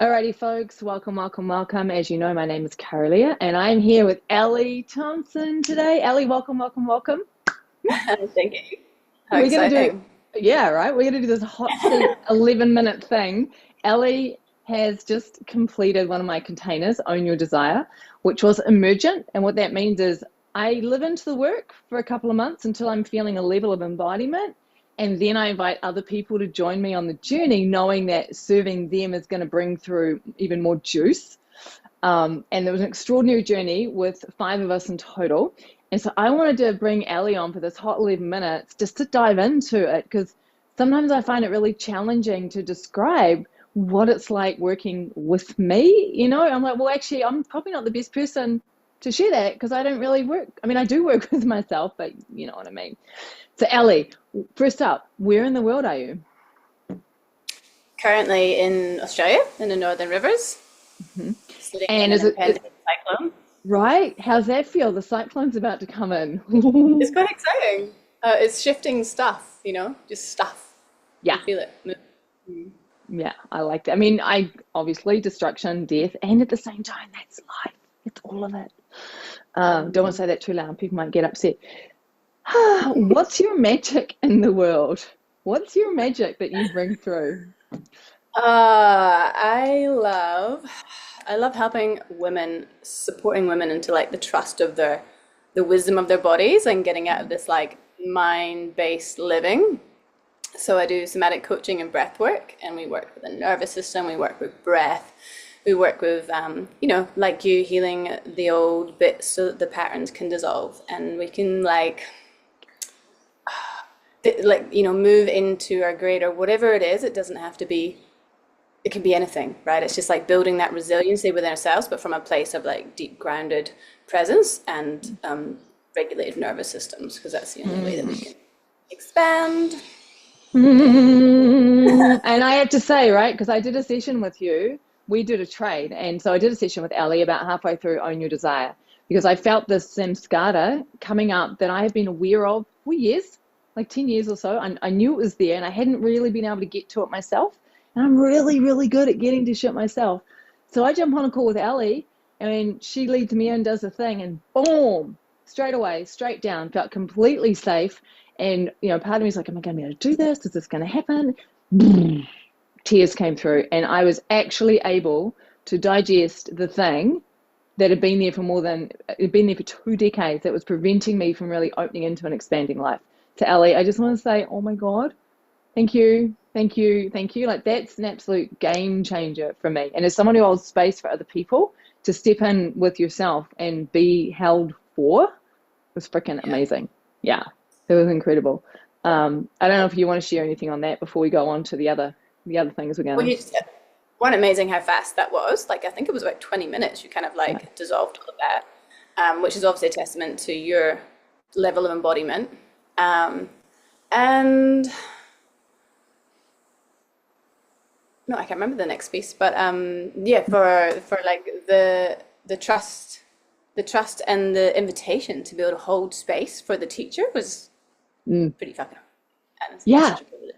Alrighty, folks, welcome, welcome, welcome. As you know, my name is Kara-Leah, and I'm here with Ali Thompson today. Ali, welcome, welcome, welcome. Thank you. How We're gonna do, exciting. yeah, right. We're gonna do this hot seat 11-minute thing. Ali has just completed one of my containers, Own Your Desire, which was emergent. And what that means is I live into the work for a couple of months until I'm feeling a level of embodiment. And then I invite other people to join me on the journey, knowing that serving them is going to bring through even more juice. And there was an extraordinary journey with 5 of us in total. And so I wanted to bring Ali on for this hot 11 minutes just to dive into it, because sometimes I find it really challenging to describe what it's like working with me. I'm like, well, actually, I'm probably not the best person to share that because I don't really work. I mean, I do work with myself, but you know what I mean. So, Ali, first up, where in the world are you? Currently in Australia, in the Northern Rivers, Mhm. sitting And in is an it impending cyclone. right? How's that feel? The cyclone's about to come It's in. quite exciting. It's shifting stuff, just stuff. Yeah, You feel it. yeah, I like that. I mean, I obviously destruction, death, and at the same time, that's life. It's all of it. Don't want to say that too loud. People might get upset. What's your magic in the world? What's your magic that you bring through? I love helping women, supporting women into like the trust of the wisdom of their bodies and getting out of this like mind-based living. So I do somatic coaching and breath work, and we work with the nervous system, we work with breath, we work with, like you, healing the old bits so that the patterns can dissolve, and we can move into our greater whatever it is. It doesn't have to be. It can be anything, right? It's just like building that resiliency within ourselves, but from a place of like deep grounded presence and regulated nervous systems, because that's the only way that we can expand. And I have to say, right, because I did a session with you, we did a trade. And so I did a session with Ali about halfway through Own Your Desire, because I felt this samskara coming up that I have been aware of for years, like 10 years or so. I knew it was there and I hadn't really been able to get to it myself. And I'm really, really good at getting to shit myself. So I jump on a call with Ali, and she leads me in, does the thing, and boom, straight away, straight down, felt completely safe. And, part of me is like, am I going to be able to do this? Is this going to happen? Tears came through, and I was actually able to digest the thing that had been there for 2 decades that was preventing me from really opening into and expanding life. To Ali, I just want to say, oh my God, thank you, thank you, thank you. Like, that's an absolute game changer for me. And as someone who holds space for other people, to step in with yourself and be held for was freaking Yeah. amazing. Yeah, it was incredible. I don't know if you want to share anything on that before we go on to the other things we're Well, gonna. you just one amazing how fast that was. Like I think it was about 20 minutes. You kind of Yeah. like dissolved all of that, which is obviously a testament to your level of embodiment. Um, and no, I can't remember the next piece, but yeah, for like the trust and the invitation to be able to hold space for the teacher was Mm. pretty fucking. And it's Yeah. such a privilege.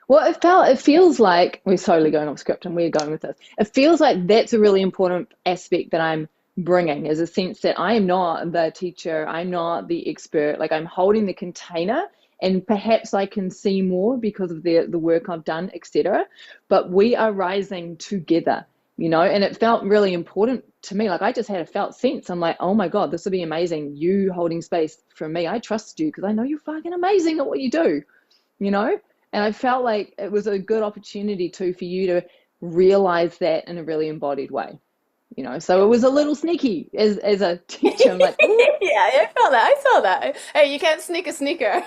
Well, it feels like we're slowly going off script and we're going with this. It feels like that's a really important aspect that I'm bringing, is a sense that I am not the teacher, I'm not the expert. Like, I'm holding the container, and perhaps I can see more because of the work I've done, etc. But we are rising together, and it felt really important to me. Like, I just had a felt sense. I'm like, oh my God, this will be amazing. You holding space for me. I trust you because I know you're fucking amazing at what you do you know? And I felt like it was a good opportunity too for you to realize that in a really embodied way. So it was a little sneaky as a teacher. I'm like, oh, Yeah, I felt that. I saw that. Hey, you can't sneak a sneaker.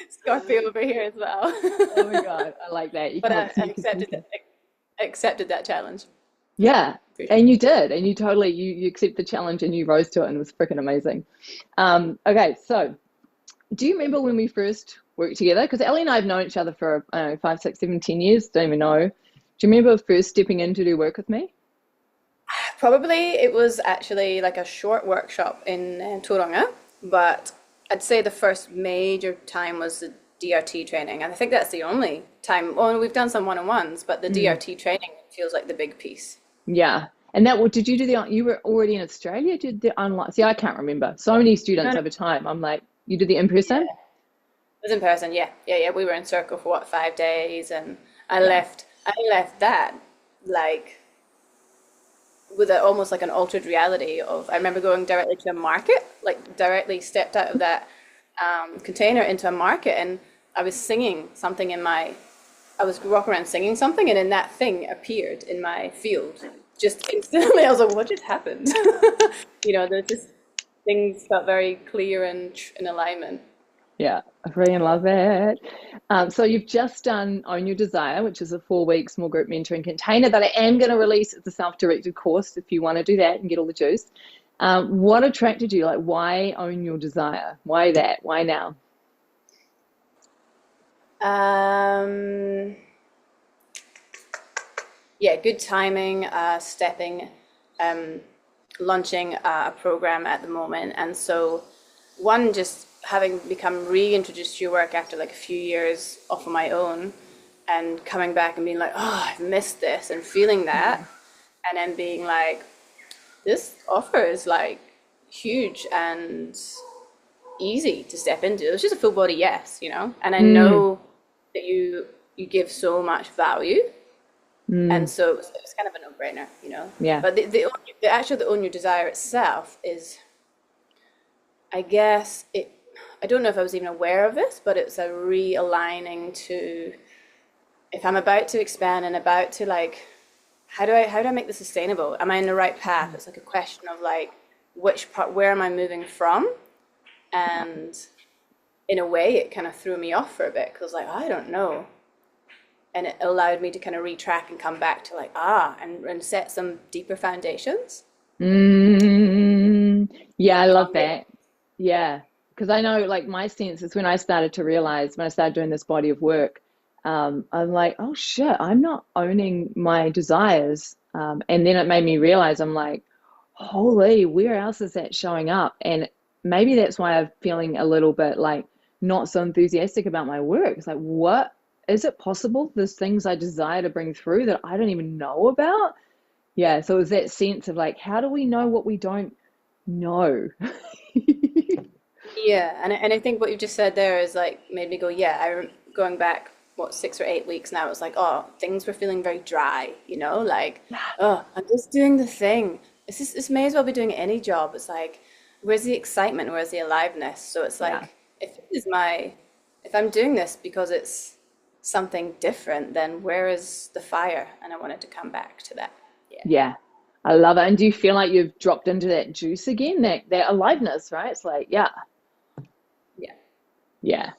Scorpio over here as well. oh my God, I like that. You But can't I sneak a accepted sneaker. accepted that challenge. Yeah. Appreciate And you did, and you totally you accept the challenge and you rose to it and it was freaking amazing. Okay, so do you remember when we first worked together? Because Ellie and I have known each other for, I don't know, 5, 6, 7, 10 years. Don't even know. Do you remember first stepping in to do work with me? Probably it was actually like a short workshop in Tauranga, but I'd say the first major time was the DRT training. And I think that's the only time, well, we've done some one-on-ones, but the Mm. DRT training feels like the big piece. Yeah. And that, what did you do you were already in Australia? Did the online, see, I can't remember. So many No, students no, over time. I'm like, you did the in person? yeah. It was in person, yeah. Yeah, yeah. We were in circle for what, 5 days, and Yeah. I left that like with almost like an altered reality of, I remember going directly to a market, like directly stepped out of that container into a market, and I was singing something I was walking around singing something, and then that thing appeared in my field just instantly. I was like, what just happened? There's just things felt very clear and in alignment. Yeah, I freaking love it. So you've just done Own Your Desire, which is a 4 week small group mentoring container that I am going to release as a self-directed course if you want to do that and get all the juice. What attracted you? Like, why Own Your Desire? Why that? Why now? Um, yeah, good timing, um, launching a program at the moment. And so, one, just having become reintroduced to your work after like a few years off on my own and coming back and being like, oh, I've missed this and feeling that. And then being like, this offer is like huge and easy to step into. It's just a full body yes. And I Mm, know that you give so much value, and mm, so it's kind of a no-brainer. yeah. But the Own Your Desire itself is, I guess it. I don't know if I was even aware of this, but it's a realigning to, if I'm about to expand and about to like, how do I make this sustainable? Am I in the right path? It's like a question of like, which part, where am I moving from? And in a way, it kind of threw me off for a bit because like, I don't know. And it allowed me to kind of retrack and come back to like, and set some deeper foundations. Mm, yeah, I love Stronger. that. Yeah, because I know, like, my sense is when I started to realize, when I started doing this body of work, I'm like, oh shit, I'm not owning my desires. And then it made me realize, I'm like, holy, where else is that showing up? And maybe that's why I'm feeling a little bit like not so enthusiastic about my work. It's like, what is it possible? There's things I desire to bring through that I don't even know about. Yeah, so it's that sense of like, how do we know what we don't know? Yeah, and I think what you just said there is like made me go, yeah, going back what 6 or 8 weeks now, it's like, oh, things were feeling very dry, like, oh, I'm just doing the thing. This may as well be doing any job. It's like, where's the excitement? Where's the aliveness? So it's Yeah, like, if I'm doing this because it's something different, then where is the fire? And I wanted to come back to that. Yeah, yeah, I love it. And do you feel like you've dropped into that juice again, that aliveness, right? It's like, yeah, yeah. yeah,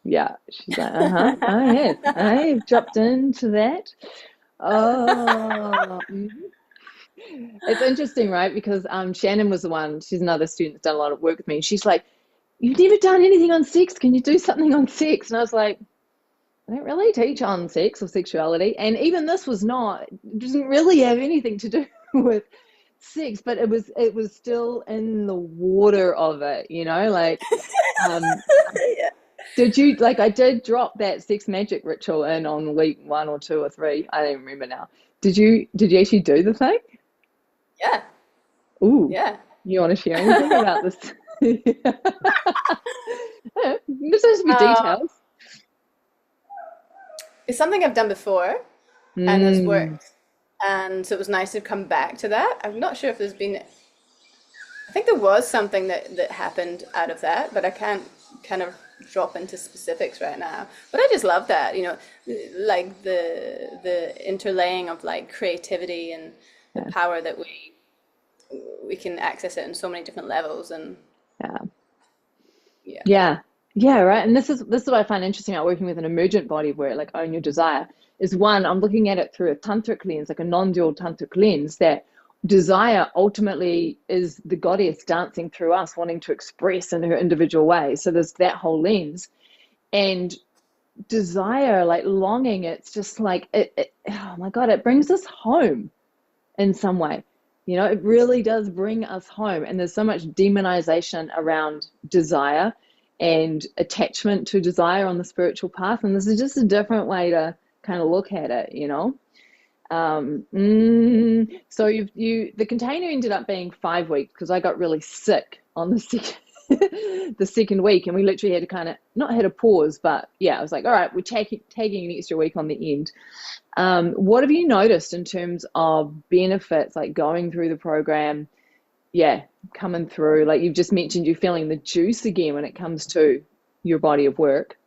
yeah. She's like, uh-huh, I have dropped into that. Oh, mhm. It's interesting, right? Because Shannon was the one, she's another student that's done a lot of work with me. And she's like, you've never done anything on sex. Can you do something on sex? And I was like, I don't really teach on sex or sexuality. And even this was not, it doesn't really have anything to do with sex, but it was still in the water of it, like um Yeah. did you, like, I did drop that sex magic ritual in on week 1 or 2 or 3. I don't even remember now. Did you actually do the thing? Yeah. Ooh, Yeah. you want to share anything about this? This has to be Uh, details. it's something I've done before and has Mm, worked. And so it was nice to come back to that. I'm not sure if there's been, I think there was something that happened out of that, but I can't kind of drop into specifics right now. But I just love that, like the interlaying of like creativity and the yeah, power that we can access it in so many different levels. And yeah. yeah. Yeah, yeah, right. And this is what I find interesting about working with an emergent body of work, like Own Your Desire, is one, I'm looking at it through a tantric lens, like a non-dual tantric lens, that desire ultimately is the goddess dancing through us, wanting to express in her individual way. So there's that whole lens. And desire, like longing, it's just like oh my God, it brings us home in some way. It really does bring us home. And there's so much demonization around desire. and attachment to desire on the spiritual path. And this is just a different way to kind of look at it, you know. So the container ended up being 5 weeks because I got really sick on the second the second week, and we literally had to kind of not had a pause, but yeah, I was like, all right, we're taking an extra week on the end. What have you noticed in terms of benefits, like going through the program? Yeah, coming through, like you've just mentioned, you're feeling the juice again when it comes to your body of work.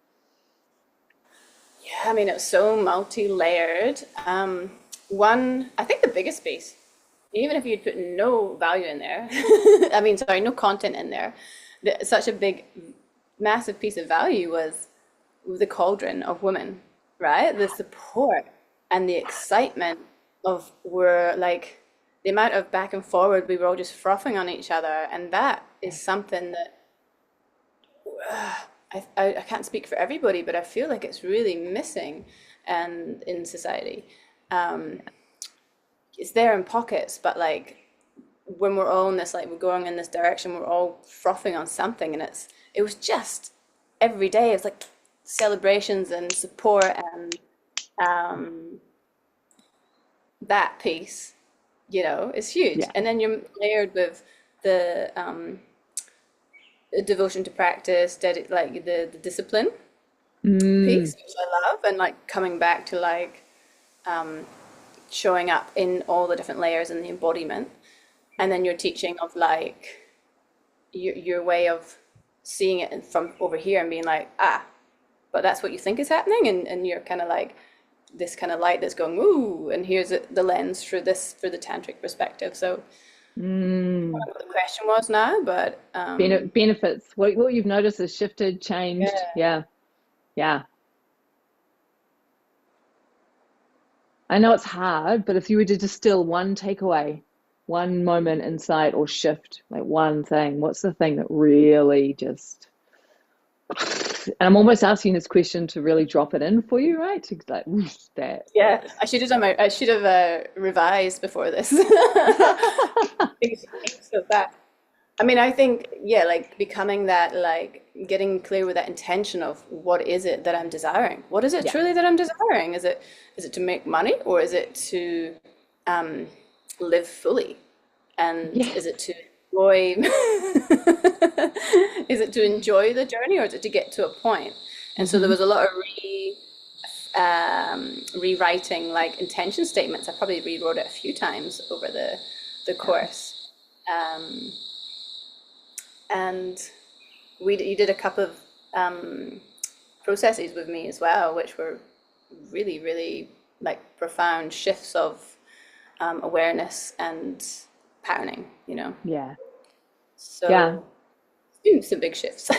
Yeah, I mean, it's so multi-layered. One, I think the biggest piece, even if you'd put no value in there, I mean, sorry, no content in there, such a big, massive piece of value was the cauldron of women, right? The support and the excitement of we're like the amount of back and forward we were all just frothing on each other, and that is something that I can't speak for everybody, but I feel like it's really missing and in society. Um, it's there in pockets, but like when we're all in this, like we're going in this direction, we're all frothing on something, and it was just every day. It's like celebrations and support and that piece, is huge. Yeah. And then you're layered with the devotion to practice, like the discipline piece, which I love, and like coming back to like showing up in all the different layers in the embodiment, and then your teaching of like your way of seeing it from over here and being like, but that's what you think is happening, and you're kind of like this kind of light that's going, ooh, and here's the lens for the tantric perspective. So I don't know what the question was now, but Benefits. What you've noticed has shifted, changed. yeah. Yeah. I know it's hard, but if you were to distill one takeaway, one moment, insight, or shift, like one thing, what's the thing that really just, and I'm almost asking this question to really drop it in for you, right? To like, that. Yeah, I should have revised before this. So that, I mean, I think, yeah, like becoming that, like getting clear with that intention of what is it that I'm desiring? What is it Yeah. truly that I'm desiring? Is it to make money, or is it to live fully? And Yeah. is it to enjoy, is it to enjoy the journey, or is it to get to a point? And so there was a lot of rewriting like intention statements. I probably rewrote it a few times over the course. And you did a couple of processes with me as well, which were really, really like profound shifts of awareness and patterning, Yeah. So Yeah. some big shifts.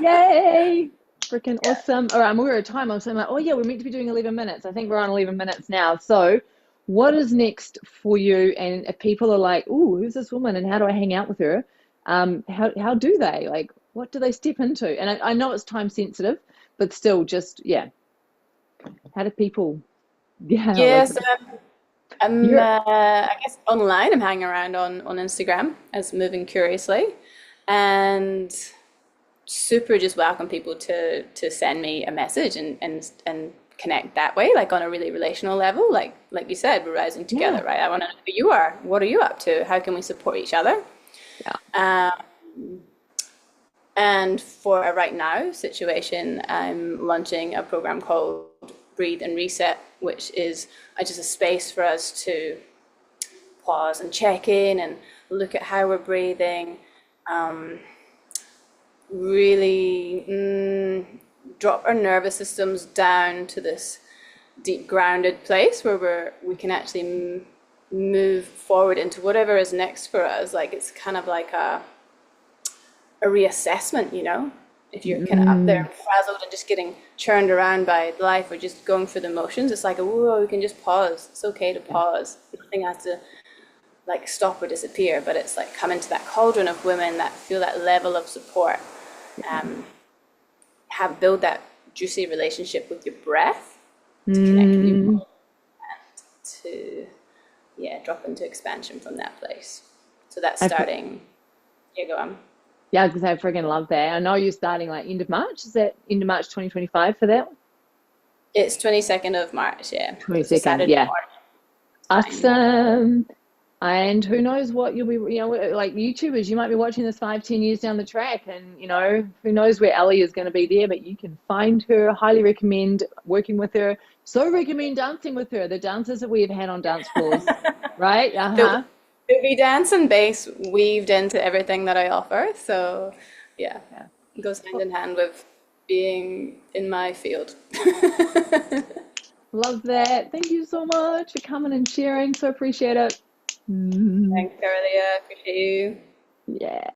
Yay. Freaking awesome. All right, we're at time. I'm saying like, oh yeah, we're meant to be doing 11 minutes. I think we're on 11 minutes now. So what is next for you? And if people are like, ooh, who's this woman and how do I hang out with her? How do they? Like, what do they step into? And I know it's time sensitive, but still just, yeah. How do people, yeah. Yes, You're, I guess online I'm hanging around on Instagram as Moving Curiously, and super just welcome people to send me a message and connect that way, like on a really relational level, like you said, we're rising together, yeah. right? I want to know who you are. What are you up to? How can we support each other? Yeah. And for a right now situation, I'm launching a program called Breathe and Reset, which is just a space for us to pause and check in and look at how we're breathing, really drop our nervous systems down to this deep grounded place where we can actually move forward into whatever is next for us. Like it's kind of like a reassessment, if you're kind of up there and frazzled and just getting churned around by life or just going through the motions. It's like, whoa, we can just pause. It's okay to pause. Nothing has to like stop or disappear, but it's like come into that cauldron of women that feel that level of support, build that juicy relationship with your breath to connect with your body and to drop into expansion from that place. So that's starting. Go on. Yeah, because I freaking love that. I know you're starting like end of March. Is that end of March 2025 for that? It's 22nd of March, yeah. So it's a 22nd, Saturday yeah. morning time. Awesome. And who knows what you'll be, like YouTubers, you might be watching this 5, 10 years down the track, and who knows where Ali is going to be there, but you can find her. Highly recommend working with her. So recommend dancing with her. The dances that we have had on dance floors, right? There'll, Uh-huh. there'll be dance and bass weaved into everything that I offer. So yeah, Yeah. it goes hand in hand with being in my field. Love that. Thank you so much for coming and sharing. So appreciate it. Mm, Thanks, Kara-Leah. Appreciate you. yeah.